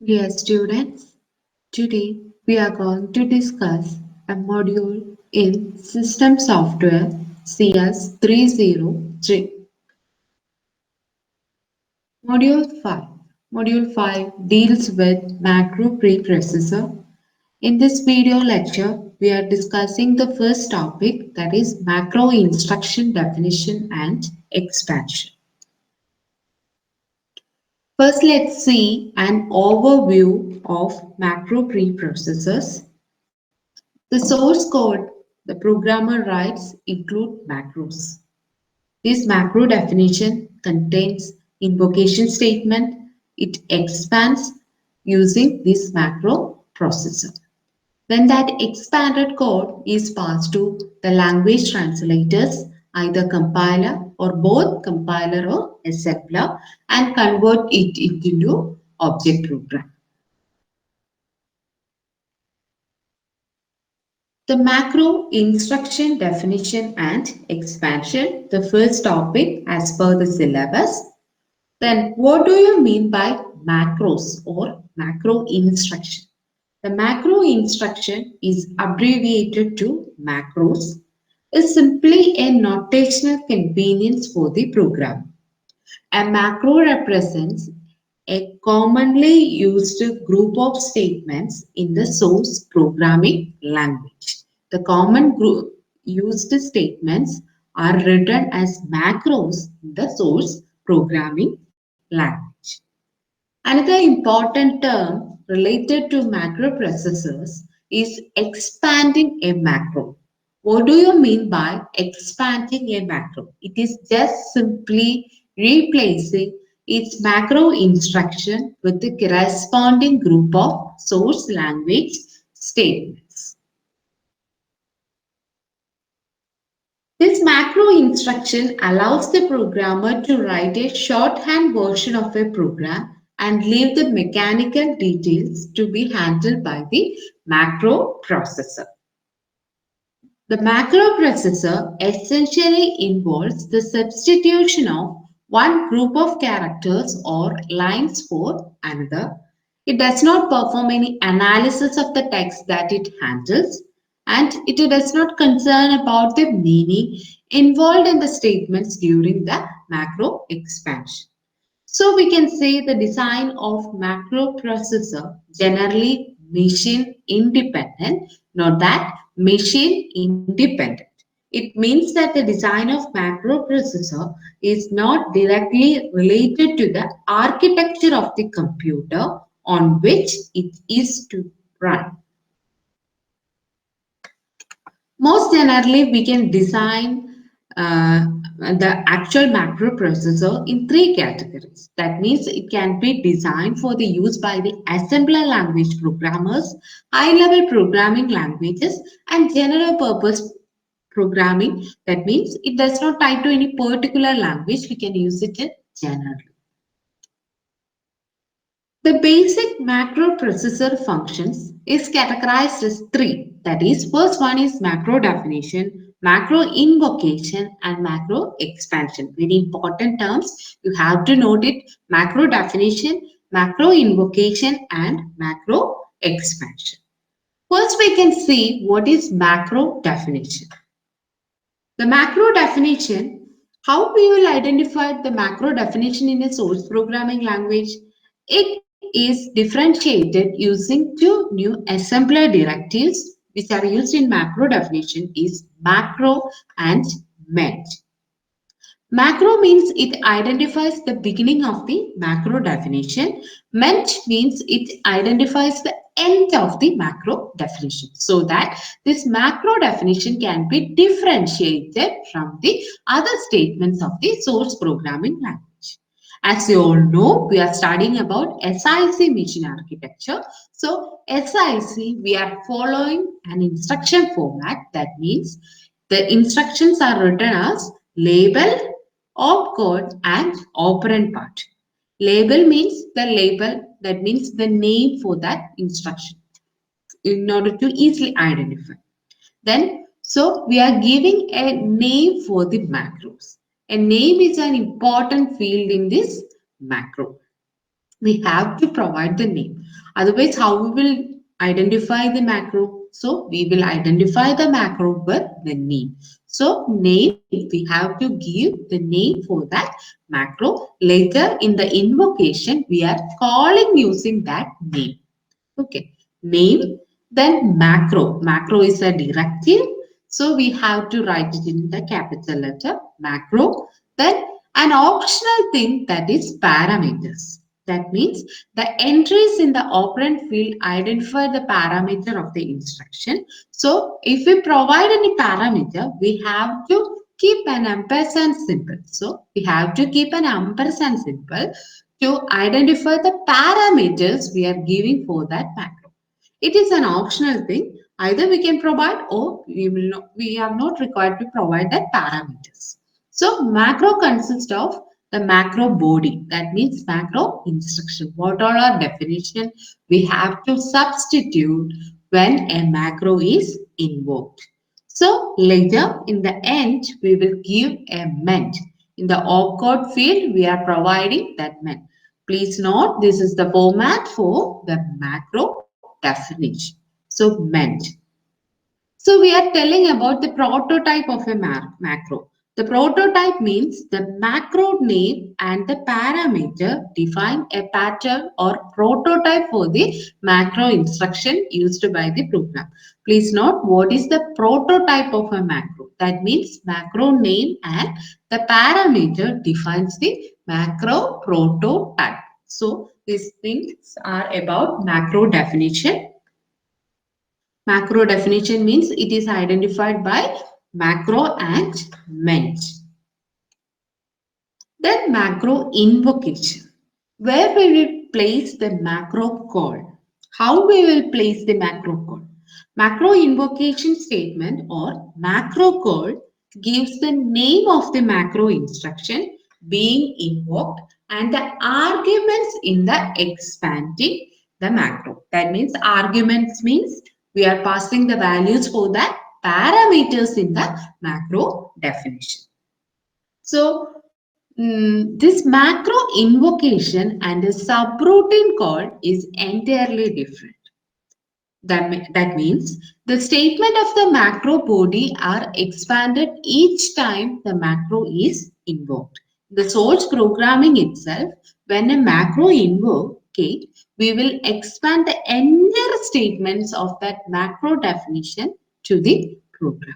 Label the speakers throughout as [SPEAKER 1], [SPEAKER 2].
[SPEAKER 1] Dear students, today we are going to discuss a module in System Software CS 303. Module 5. Module 5 deals with macro preprocessor. In this video lecture, we are discussing the first topic, that is macro instruction definition and expansion. First, let's see an overview of macro preprocessors. The source code the programmer writes include macros. This macro definition contains invocation statement. It expands using this macro processor. Then that expanded code is passed to the language translators, either compiler or both compiler or assembler, and convert it into object program. The macro instruction definition and expansion, the first topic as per the syllabus. Then what do you mean by macros or macro instruction? The macro instruction is abbreviated to macros, is simply a notational convenience for the program. A macro represents a commonly used group of statements in the source programming language. The common group used statements are written as macros in the source programming language. Another important term related to macroprocessors is expanding a macro. What do you mean by expanding a macro? It is just simply replacing its macro instruction with the corresponding group of source language statements. This macro instruction allows the programmer to write a shorthand version of a program and leave the mechanical details to be handled by the macro processor. The macro processor essentially involves the substitution of one group of characters or lines for another. It does not perform any analysis of the text that it handles, and it does not concern about the meaning involved in the statements during the macro expansion. So we can say the design of macro processor generally machine independent, not that machine independent. It means that the design of macro processor is not directly related to the architecture of the computer on which it is to run. Most generally, we can design the actual macro processor in three categories. That means it can be designed for the use by the assembler language programmers, high-level programming languages, and general purpose programming. That means it does not tie to any particular language. We can use it in general. The basic macro processor functions is categorized as three. That is, first one is macro definition, macro invocation, and macro expansion. Very important terms. You have to note it. Macro definition, macro invocation, and macro expansion. First, we can see what is macro definition. The macro definition, how we will identify the macro definition in a source programming language? It is differentiated using two new assembler directives which are used in macro definition is macro and ment. Macro means it identifies the beginning of the macro definition. Ment means it identifies the end of the macro definition, so that this macro definition can be differentiated from the other statements of the source programming language. As you all know, we are studying about SIC machine architecture. So SIC, we are following an instruction format. That means the instructions are written as label, opcode, and operand part. Label means the label, that means the name for that instruction in order to easily identify. Then, so we are giving a name for the macros. A name is an important field in this macro. we have to provide the name. Otherwise, how we will identify the macro? So we will identify the macro with the name. So name, we have to give the name for that macro. Later in the invocation, we are calling using that name. Okay, name, then macro. Macro is a directive. So we have to write it in the capital letter, macro. Then an optional thing, that is parameters. That means the entries in the operand field identify the parameter of the instruction. So if we provide any parameter, we have to keep an ampersand symbol. So we have to keep an ampersand symbol to identify the parameters we are giving for that macro. It is an optional thing. Either we can provide or we are not required to provide the parameters. So macro consists of the macro body. That means macro instruction. What are our definition? We have to substitute when a macro is invoked. So later in the end, we will give a meant. In the opcode field, we are providing that meant. Please note, this is the format for the macro definition. So meant. So we are telling about the prototype of a macro. The prototype means the macro name and the parameter define a pattern or prototype for the macro instruction used by the program. Please note what is the prototype of a macro. That means macro name and the parameter defines the macro prototype. So these things are about macro definition. Macro definition means it is identified by macro and meant. Then macro invocation. Where we will place the macro call? How we will place the macro call? Macro invocation statement or macro call gives the name of the macro instruction being invoked and the arguments in the expanding the macro. That means arguments means we are passing the values for the parameters in the macro definition. So this macro invocation and a subroutine call is entirely different. That means the statement of the macro body are expanded each time the macro is invoked. The source programming itself, when a macro invocate, we will expand the entire statements of that macro definition to the program.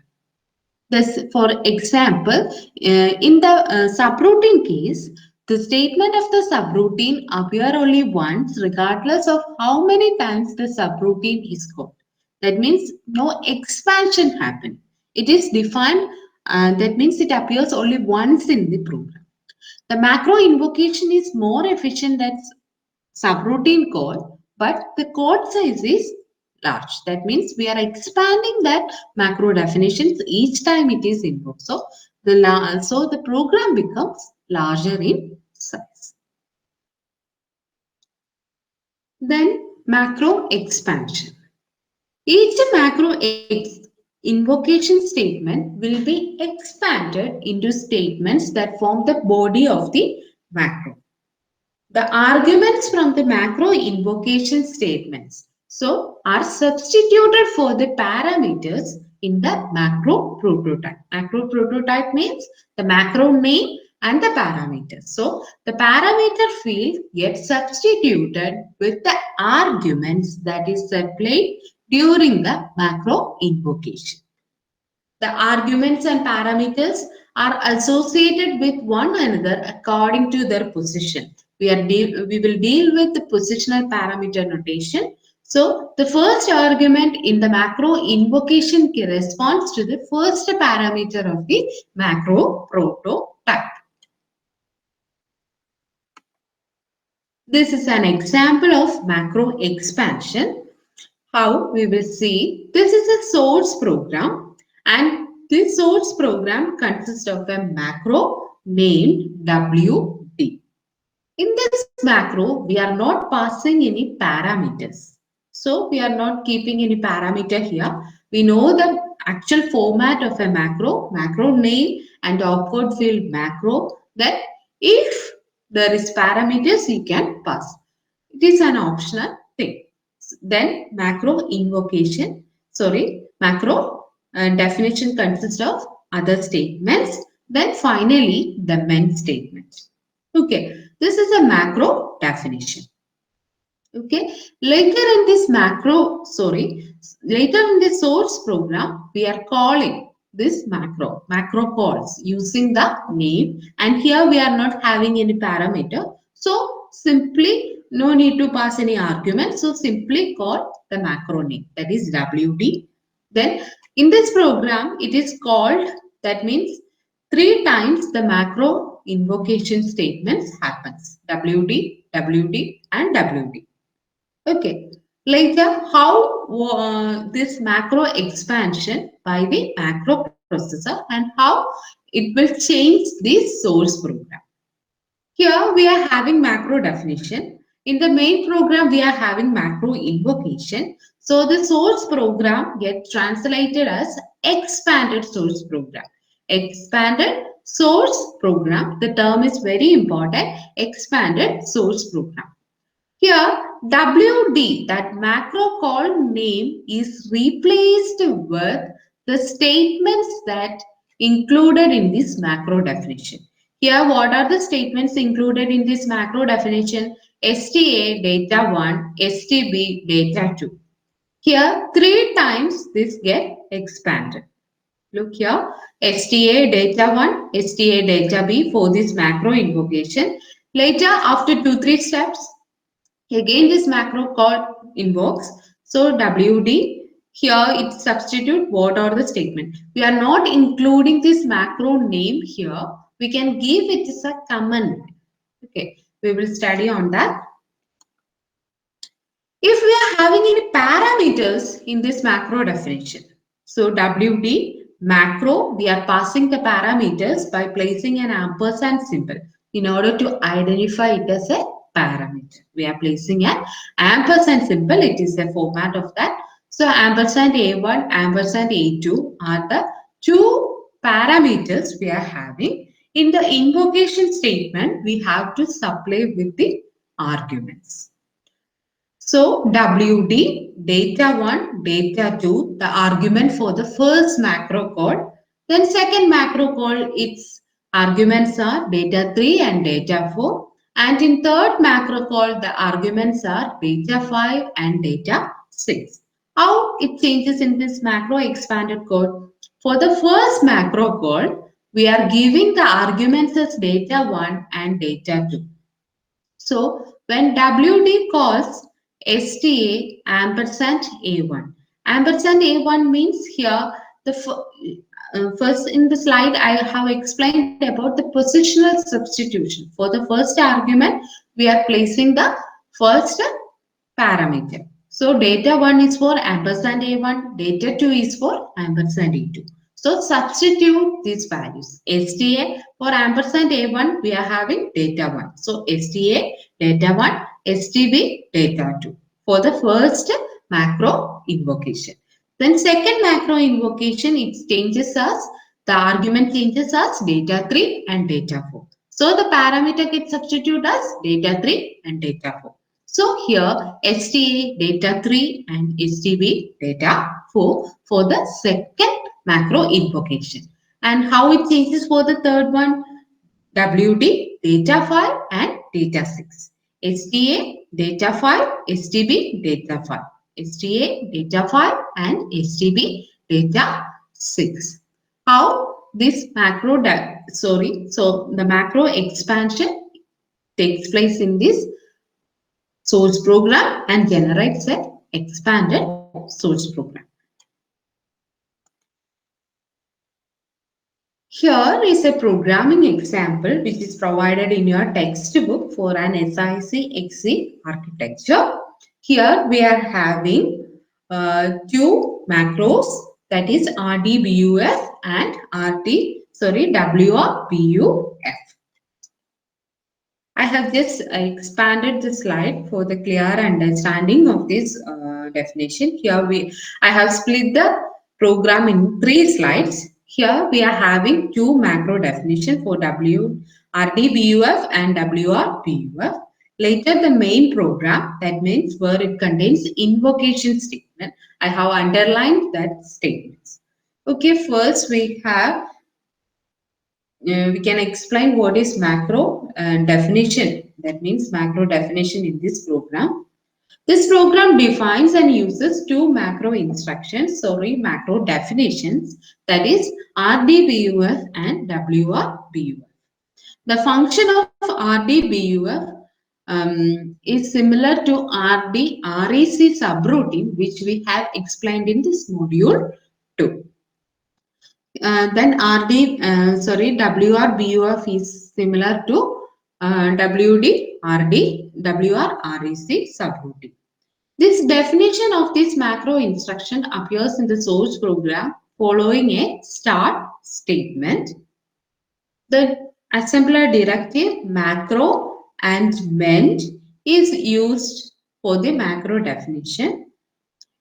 [SPEAKER 1] This, for example, in the subroutine case, the statement of the subroutine appear only once regardless of how many times the subroutine is called. That means no expansion happen. It is defined, that means it appears only once in the program. The macro invocation is more efficient than subroutine call, but the code size is large. That means we are expanding that macro definitions each time it is invoked. So the program becomes larger in size. Then macro expansion. Each invocation statement will be expanded into statements that form the body of the macro. The arguments from the macro invocation statements are substituted for the parameters in the macro prototype. Macro prototype means the macro name and the parameters. So the parameter field gets substituted with the arguments that is supplied during the macro invocation. The arguments and parameters are associated with one another according to their position. We will deal with the positional parameter notation. So the first argument in the macro invocation corresponds to the first parameter of the macro prototype. This is an example of macro expansion. How we will see, this is a source program and this source program consists of a macro named WD. In this macro, we are not passing any parameters. So we are not keeping any parameter here. We know the actual format of a macro name and opcode field macro, that if there is parameters, you can pass. It is an optional thing. Then macro definition consists of other statements. Then finally the main statement. Okay, this is a macro definition. Okay, later in the source program, we are calling this macro calls using the name, and here we are not having any parameter. So simply no need to pass any argument. So simply call the macro name, that is WD. Then in this program, it is called, that means 3 times the macro invocation statements happens, WD, WD and WD. Okay. Later, how this macro expansion by the macro processor and how it will change the source program. Here we are having macro definition. In the main program, we are having macro invocation. So the source program gets translated as expanded source program. Expanded source program. The term is very important. Expanded source program. Here, WD, that macro call name, is replaced with the statements that included in this macro definition. Here, what are the statements included in this macro definition? STA data 1, STB data 2. Here, 3 times this get expanded. Look here, STA data 1, STA data B for this macro invocation. Later, after 2-3 steps, again this macro call invokes. So WD, here it substitute what are the statement. We are not including this macro name here. We can give it as a command. Okay, we will study on that. If we are having any parameters in this macro definition, so WD macro, we are passing the parameters by placing an ampersand symbol in order to identify it as a parameter. We are placing an ampersand symbol. It is the format of that. So ampersand A1, ampersand A2 are the 2 parameters we are having. In the invocation statement, we have to supply with the arguments. So WD, data 1, data 2, the argument for the first macro call. Then second macro call, its arguments are data 3 and data 4. And in third macro call, the arguments are data 5 and data 6. How it changes in this macro expanded code? For the first macro call, we are giving the arguments as data 1 and data 2. So when WD calls STA ampersand A1. Ampersand A1 means here the first in the slide I have explained about the positional substitution. For the first argument, we are placing the first parameter. So data 1 is for ampersand A1, data 2 is for ampersand A2. So substitute these values. STA for ampersand A1, we are having data 1. So STA data 1, STB data 2 for the first macro invocation. Then second macro invocation, it changes as, the argument changes as data 3 and data 4. So the parameter gets substituted as data 3 and data 4. So here STA data 3 and STB data 4 for the second macro invocation. And how it changes for the third one? WD data 5 and data 6. STA data 5, STB data 5. STA data 5 and STB data 6. How this macro, so the macro expansion takes place in this source program and generates an expanded source program. Here is a programming example which is provided in your textbook for an SIC XC architecture. Here we are having 2 macros, that is RDBUF and WRBUF. I have just expanded the slide for the clear understanding of this definition. Here I have split the program in 3 slides. Here we are having 2 macro definition for RDBUF and WRBUF. Later, the main program, that means where it contains invocation statement. I have underlined that statements. Okay, first we can explain what is macro definition. That means macro definition in this program. This program defines and uses two macro definitions, that is RDBUF and WRBUF. The function of RDBUF is similar to RDREC subroutine, which we have explained in this module 2. Then WRBUF is similar to WRREC subroutine. This definition of this macro instruction appears in the source program following a start statement. The assembler directive macro and mend is used for the macro definition.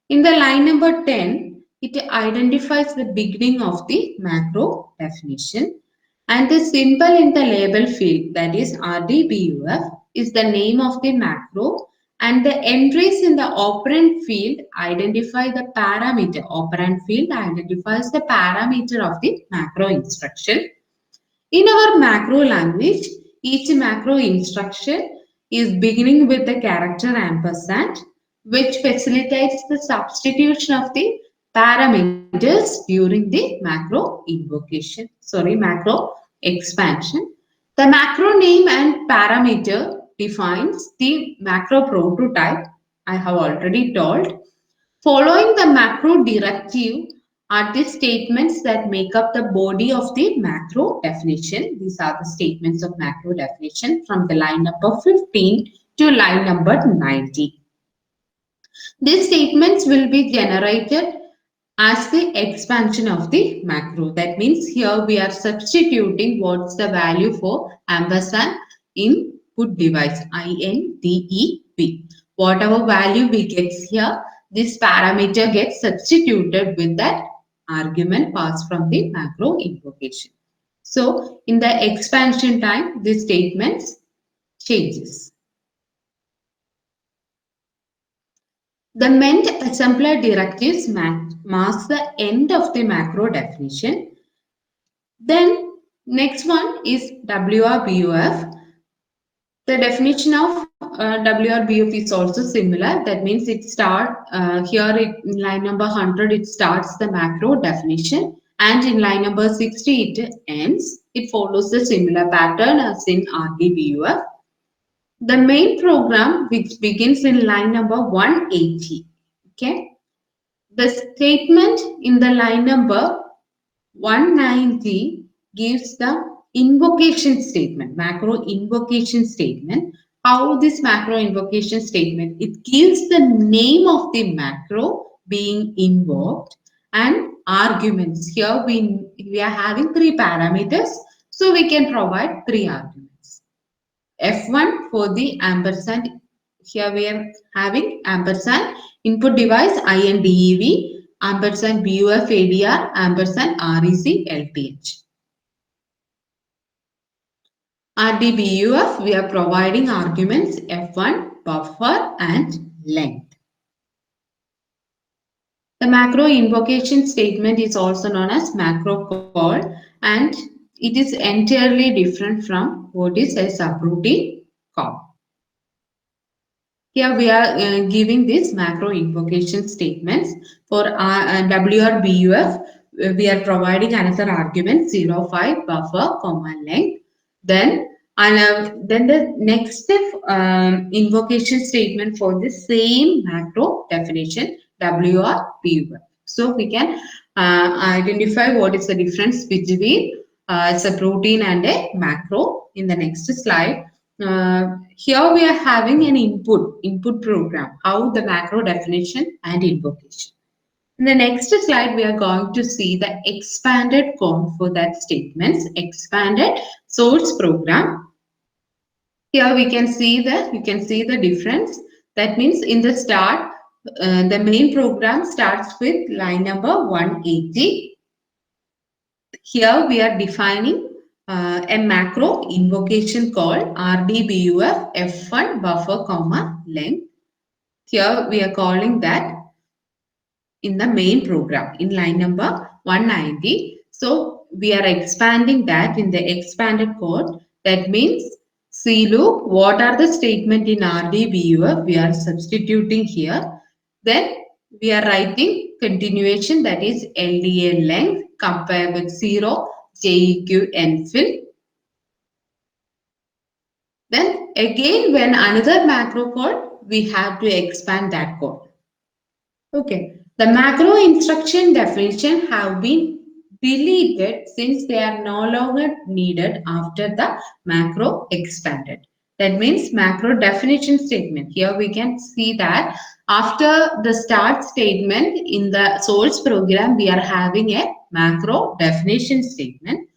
[SPEAKER 1] In the line number 10, it identifies the beginning of the macro definition, and the symbol in the label field, that is RDBUF, is the name of the macro, and the entries in the operand field identify the parameter. Operand field identifies the parameter of the macro instruction. In our macro language, each macro instruction is beginning with the character ampersand, which facilitates the substitution of the parameters during the macro expansion. The macro name and parameter defines the macro prototype, I have already told. Following the macro directive are the statements that make up the body of the macro definition. These are the statements of macro definition from the line number 15 to line number 90. These statements will be generated as the expansion of the macro. That means here we are substituting what's the value for ampersand input device, INDEP. Whatever value we get here, this parameter gets substituted with that argument passed from the macro invocation. So in the expansion time, this statements changes. The mend assembler directives marks the end of the macro definition. Then next one is WRBUF. The definition of WRBUF is also similar. That means it starts in line number 100 it starts the macro definition, and in line number 60 it ends. It follows the similar pattern as in RDBUF. The main program, which begins in line number 180. Okay. The statement in the line number 190 gives the invocation statement, macro invocation statement. How this macro invocation statement? It gives the name of the macro being invoked and arguments. Here we are having 3 parameters, so we can provide 3 arguments. F1 for the ampersand. Here we are having ampersand input device INDEV, ampersand BUF ADR, ampersand REC LTH. RDBUF, we are providing arguments F1, buffer and length. The macro invocation statement is also known as macro call, and it is entirely different from what is a subroutine call. Here we are giving this macro invocation statements. For WRBUF, we are providing another argument 05 buffer comma length. Then the next invocation statement for the same macro definition WRBUF. So we can identify what is the difference between subroutine and a macro in the next slide. Here we are having an input program, how the macro definition and invocation. In the next slide, we are going to see the expanded code for that statements, expanded source program. Here we can see the difference. That means in the start, the main program starts with line number 180. Here we are defining a macro invocation called RDBUF F1 buffer comma length. Here we are calling that in the main program in line number 190. So we are expanding that in the expanded code. That means C loop, what are the statement in RDBUF? We are substituting here. Then we are writing continuation, that is LDA length, compare with 0, JEQ fill. Then again when another macro code, we have to expand that code. Okay, the macro instruction definition have been deleted since they are no longer needed after the macro expanded. That means macro definition statement. Here we can see that after the start statement in the source program, we are having a macro definition statement.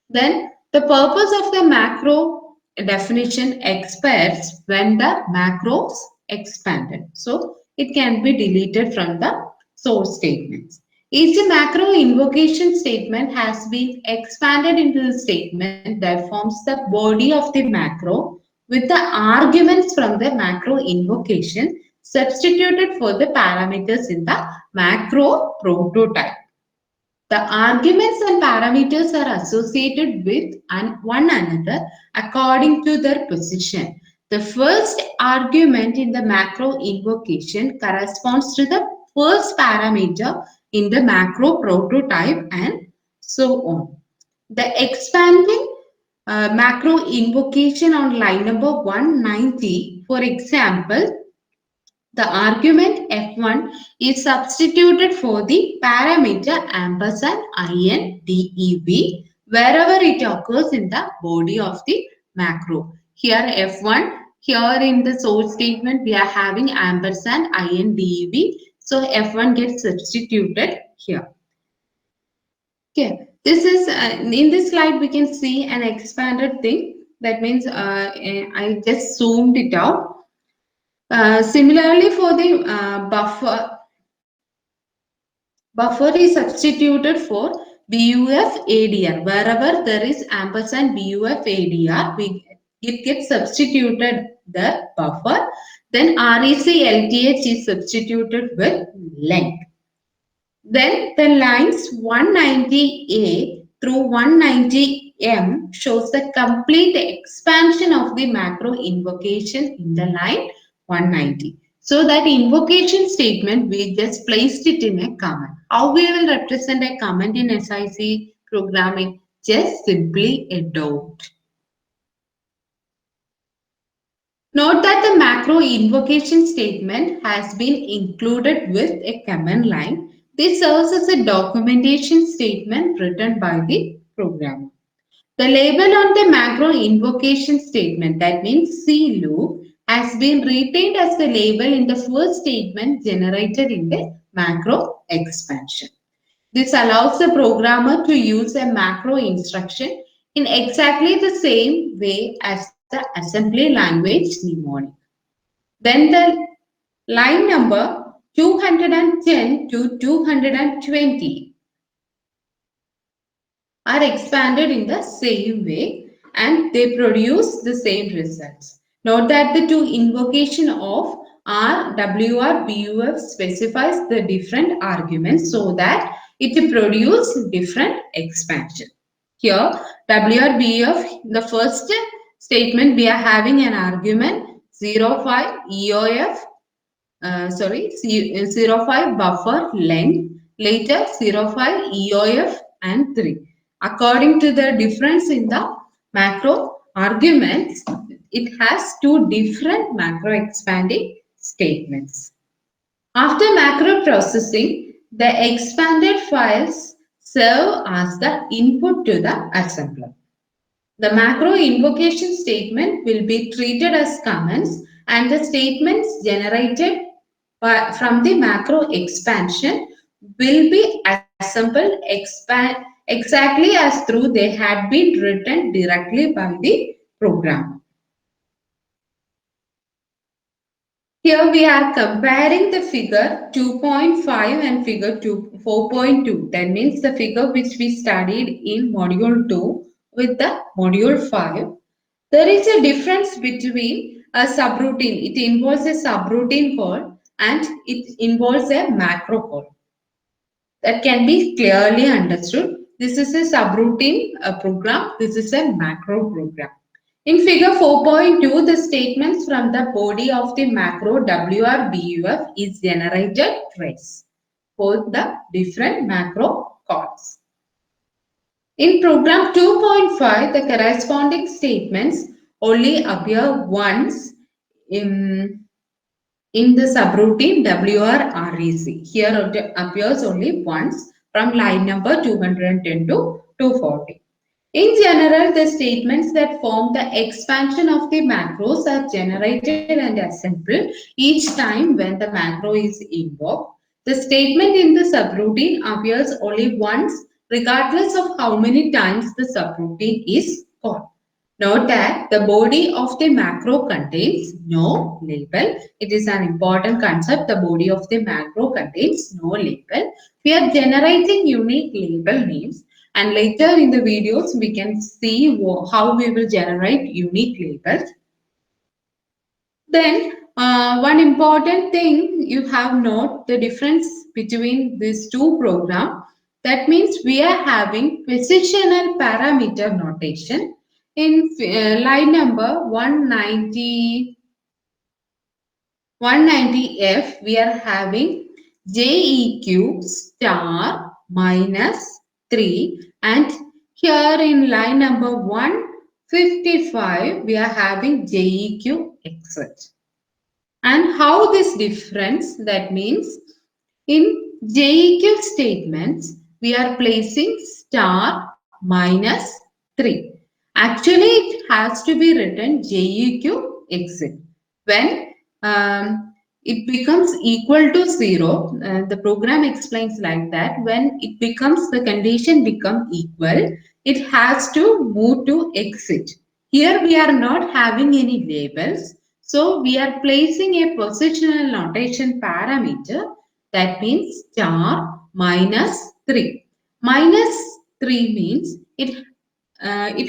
[SPEAKER 1] Then the purpose of the macro definition expires when the macros expanded. So it can be deleted from the source statements. Each macro invocation statement has been expanded into the statement that forms the body of the macro with the arguments from the macro invocation substituted for the parameters in the macro prototype. The arguments and parameters are associated with one another according to their position. The first argument in the macro invocation corresponds to the first parameter in the macro prototype and so on. The expanding macro invocation on line number 190, for example, the argument f1 is substituted for the parameter ampersand INDEV wherever it occurs in the body of the macro. Here f1, here in the source statement we are having ampersand INDEV. So f1 gets substituted here. Okay, this is in this slide we can see an expanded thing. That means I just zoomed it out. Similarly, for the buffer is substituted for BUF ADR. Wherever there is ampersand BUF ADR, it gets substituted the buffer. Then REC LTH is substituted with length. Then the lines 190A through 190M shows the complete expansion of the macro invocation in the line 190. So that invocation statement, we just placed it in a comment. How we will represent a comment in SIC programming? Just simply a dot. Note that the macro invocation statement has been included with a command line. This serves as a documentation statement written by the programmer. The label on the macro invocation statement, that means C loop, has been retained as the label in the first statement generated in the macro expansion. This allows the programmer to use a macro instruction in exactly the same way as the assembly language mnemonic. Then the line number 210 to 220 are expanded in the same way and they produce the same results. Note that the two invocation of RWR specifies the different arguments so that it produces different expansion. Here WRBF, the first statement we are having an argument 05 EOF 05 buffer length, later 05 EOF and 3. According to the difference in the macro arguments, it has two different macro expanding statements. After macro processing, the expanded files serve as the input to the assembler. The macro invocation statement will be treated as comments and the statements generated from the macro expansion will be assembled exactly as though they had been written directly by the programmer. Here we are comparing the figure 2.5 and figure 4.2. That means the figure which we studied in module 2 with the module 5. There is a difference between a subroutine. It involves a subroutine call and it involves a macro call. That can be clearly understood. This is a subroutine program. This is a macro program. In figure 4.2, the statements from the body of the macro WRBUF is generated twice for the different macro calls. In program 2.5, the corresponding statements only appear once in the subroutine WRREC. Here it appears only once from line number 210 to 240. In general, the statements that form the expansion of the macros are generated and assembled each time when the macro is invoked. The statement in the subroutine appears only once regardless of how many times the subroutine is called. Note that the body of the macro contains no label. It is an important concept. The body of the macro contains no label. We are generating unique label names, and later in the videos we can see how we will generate unique labels. Then one important thing you have note the difference between these two programs. That means we are having positional parameter notation. In line number 190F, we are having JEQ star minus 3, and here in line number 155, we are having JEQ exit. And how this difference? That means in JEQ statements, we are placing star minus 3. Actually, it has to be written JEQ exit. When it becomes equal to 0, the program explains like that. When it becomes, the condition become equal, it has to move to exit. Here we are not having any labels. So we are placing a positional notation parameter, that means star minus 3. Minus 3 means it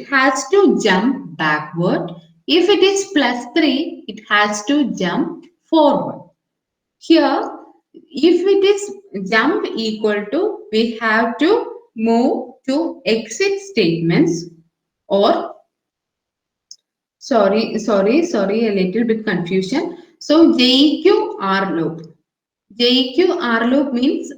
[SPEAKER 1] has to jump backward. If it is plus 3, it has to jump forward. Here, if it is jump equal to, we have to move to exit statements, or sorry, a little bit confusion. So JEQ R loop. JEQ R loop means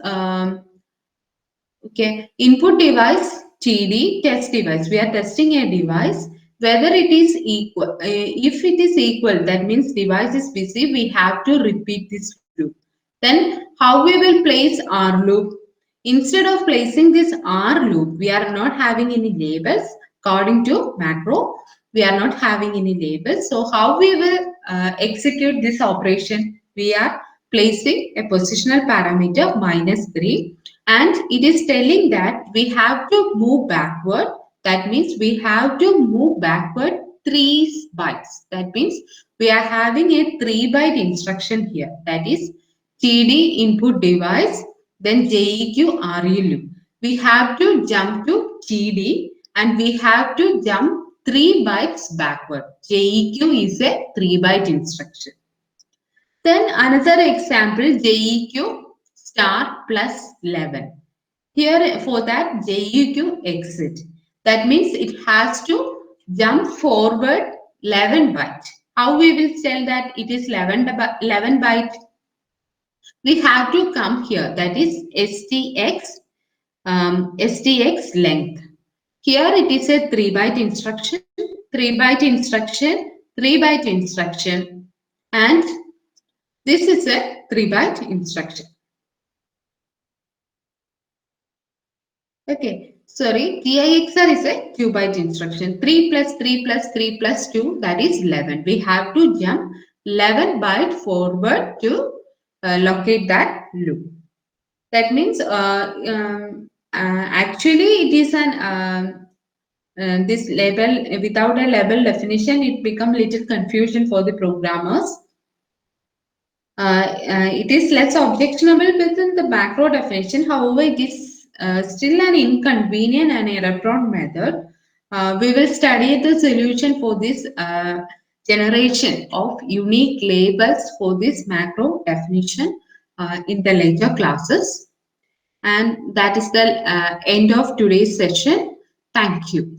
[SPEAKER 1] okay, input device TD test device. We are testing a device whether it is equal. If it is equal, that means device is busy. We have to repeat this loop. Then how we will place R loop? Instead of placing this R loop, we are not having any labels. According to macro, we are not having any labels. So how we will execute this operation? We are placing a positional parameter minus 3, and it is telling that we have to move backward. That means we have to move backward 3 bytes. That means we are having a 3-byte instruction here. That is TD input device, then JEQ RE loop. We have to jump to TD and we have to jump 3 bytes backward. JEQ is a 3-byte instruction. Then another example, JEQ star plus 11. Here for that JEQ exit. That means it has to jump forward 11 byte. How we will tell that it is 11 byte? We have to come here, that is STX length. Here it is a 3-byte instruction, 3-byte instruction, 3-byte instruction, and this is a 3-byte instruction. Okay, sorry, TIXR is a 2-byte instruction. 3 plus 3 plus 3 plus 2, that is 11. We have to jump 11 byte forward to locate that loop. That means actually it is an this label, without a label definition, it becomes little confusion for the programmers. It is less objectionable within the macro definition. However, it is still an inconvenient and error-prone method We will study the solution for this generation of unique labels for this macro definition in the later classes. And that is the end of today's session. Thank you.